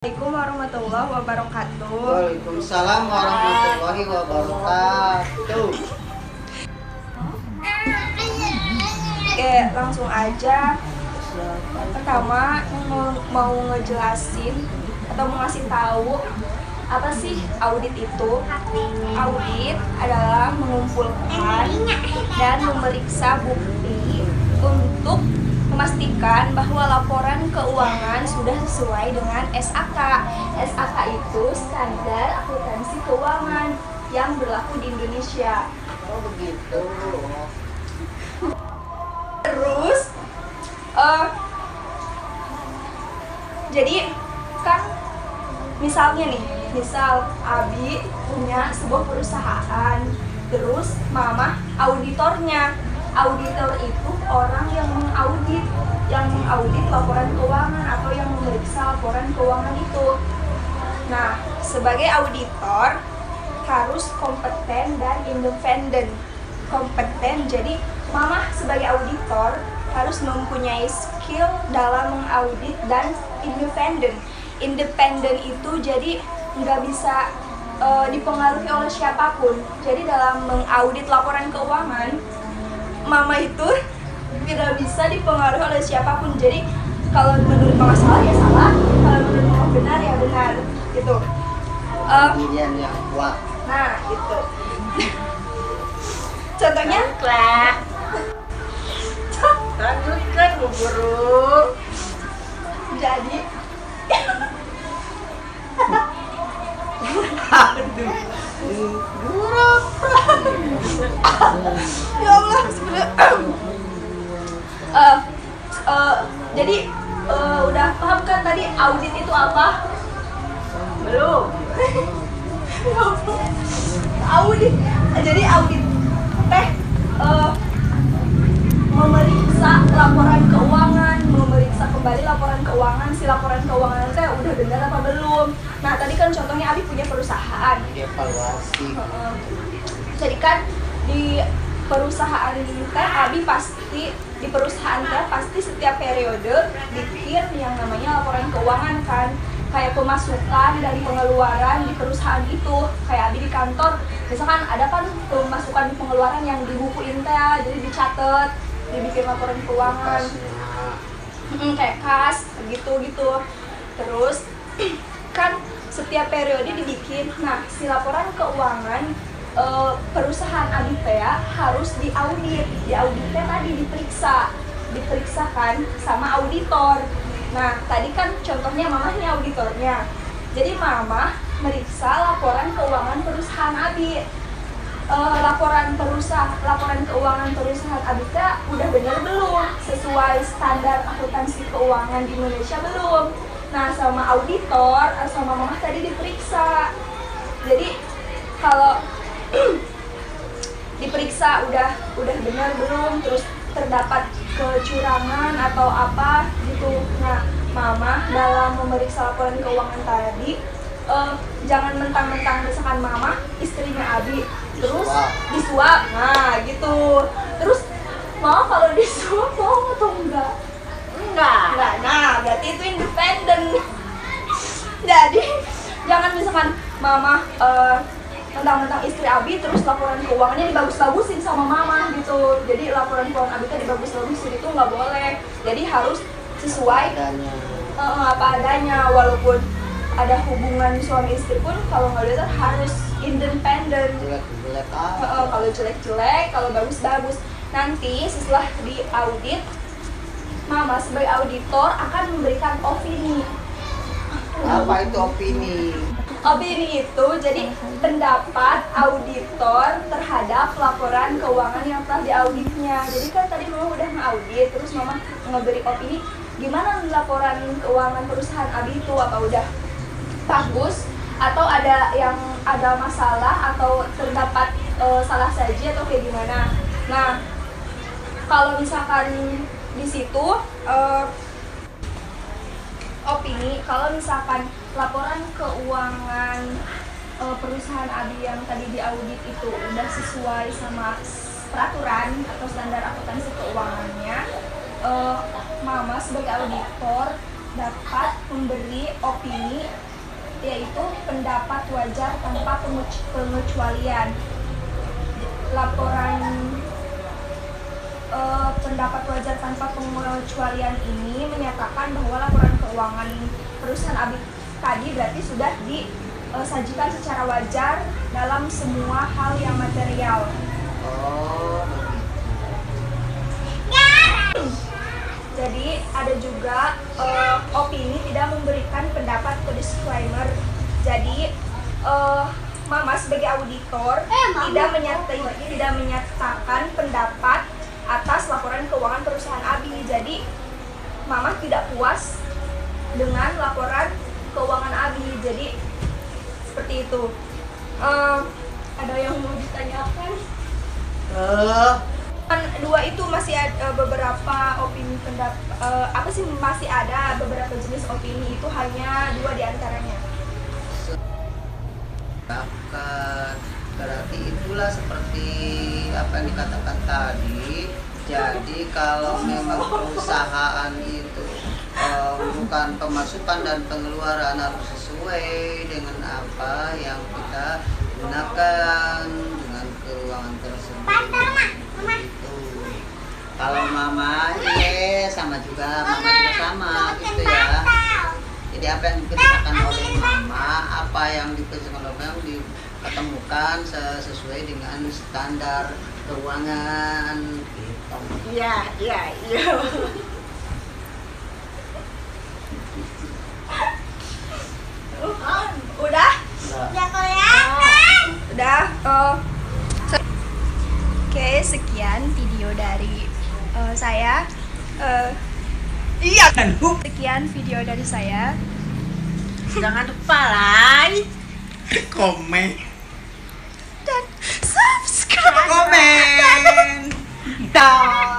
Assalamualaikum warahmatullahi wabarakatuh. Waalaikumsalam warahmatullahi wabarakatuh. Oke, langsung aja. Pertama mau ngejelasin atau mau ngasih tahu apa sih audit itu. Audit adalah mengumpulkan dan memeriksa bukti untuk memastikan bahwa laporan keuangan sudah sesuai dengan SAK. SAK itu standar akuntansi keuangan yang berlaku di Indonesia. Oh begitu. Terus, jadi kan misalnya nih, misal Abi punya sebuah perusahaan, terus Mama auditornya. Auditor itu orang yang mengaudit laporan keuangan atau yang memeriksa laporan keuangan itu. Nah, sebagai auditor harus kompeten dan independen. Kompeten, jadi Mama sebagai auditor harus mempunyai skill dalam mengaudit dan independen. Independen itu jadi nggak bisa dipengaruhi oleh siapapun. Jadi dalam mengaudit laporan keuangan, Mama itu tidak bisa dipengaruhi oleh siapapun. Jadi kalau menurut Mama salah ya salah, kalau menurut Mama benar ya benar, gitu. Pendirian yang kuat. Nah, gitu. Contohnya, Lanjutkan Bu Guru. jadi Aduh. Guru. ya Allah sebenarnya. Jadi udah paham kan tadi audit itu apa? Belum. Audit. Jadi audit teh memeriksa laporan keuangan, memeriksa kembali laporan keuangan, si laporan keuangan teh udah benar apa belum. Nah, tadi kan contohnya Abi punya perusahaan. Evaluasi. Jadi kan di perusahaan teh Abi pasti di perusahaan teh pasti setiap periode bikin yang namanya laporan keuangan kan, kayak pemasukan dan pengeluaran di perusahaan itu. Kayak Abi di kantor misalkan ada kan pemasukan pengeluaran yang dibukuin teh, jadi dicatat, dibikin laporan keuangan. Kayak kas gitu. Terus kan setiap periode dibikin. Nah, si laporan keuangan perusahaan Abi teh harus diaudit. Diauditnya tadi diperiksakan sama auditor. Nah, tadi kan contohnya Mama ini auditornya. Jadi Mama meriksa laporan keuangan perusahaan Abi. Laporan keuangan perusahaan Abi teh udah bener belum? Sesuai standar akuntansi keuangan di Indonesia belum? Nah, sama auditor sama Mama tadi diperiksa. Jadi kalau diperiksa udah benar belum, terus terdapat kecurangan atau apa gitu. Nah, Mama dalam memeriksa laporan keuangan tadi jangan mentang-mentang misalkan Mama istrinya Abi terus disuap. Nah, gitu. Terus Mama kalau disuap mau atau enggak? Enggak. Nah, berarti itu independen. Jadi jangan misalkan Mama mentang-mentang istri Abi terus laporan keuangannya dibagus-bagusin sama Mama gitu. Jadi laporan keuangan Abi teh dibagus-bagusin itu nggak boleh. Jadi harus sesuai apa adanya. Walaupun ada hubungan suami istri pun kalau nggak lihat harus independen. Jelek-jelek Kalau jelek-jelek, kalau bagus-bagus. Nanti setelah diaudit, Mama sebagai auditor akan memberikan opini. Apa itu opini? Opini itu jadi pendapat auditor terhadap laporan keuangan yang telah diauditnya. Jadi kan tadi Mama udah ngaudit, terus Mama ngeberi opini gimana laporan keuangan perusahaan Abi itu, apa udah bagus atau ada masalah atau terdapat salah saji atau kayak gimana. Nah, kalau misalkan di situ opini, kalau misalkan laporan keuangan perusahaan Abi yang tadi diaudit itu udah sesuai sama peraturan atau standar akuntansi keuangannya, Mama sebagai auditor dapat memberi opini, yaitu pendapat wajar tanpa pengecualian. Laporan pendapat wajar tanpa pengecualian ini menyatakan bahwa laporan keuangan perusahaan ABI tadi berarti sudah disajikan secara wajar dalam semua hal yang material. Oh, Jadi ada juga opini tidak memberikan pendapat atau disclaimer. Jadi Mama sebagai auditor tidak menyatakan pendapat atas laporan keuangan perusahaan ABI. Jadi Mama tidak puas dengan laporan keuangan ABI. Jadi seperti itu. Ada yang mau ditanyakan? Kan dua itu masih ada beberapa opini masih ada beberapa jenis opini, itu hanya dua diantaranya. Berarti itulah seperti apa yang dikatakan tadi. Jadi kalau memang perusahaan itu bukan pemasukan dan pengeluaran harus sesuai dengan apa yang kita gunakan dengan keuangan tersebut. Itu. Kalau mama, sama juga, mama juga sama gitu ya. Jadi apa yang dikerjakan oleh mama, apa yang dikerjakan oleh mama diketemukan sesuai dengan standar keuangan gitu. Iya. Udah? Udah. Oke, sekian video dari saya. Sekian video dari saya. Jangan lupa like, Komen. Dan subscribe. Komen. dan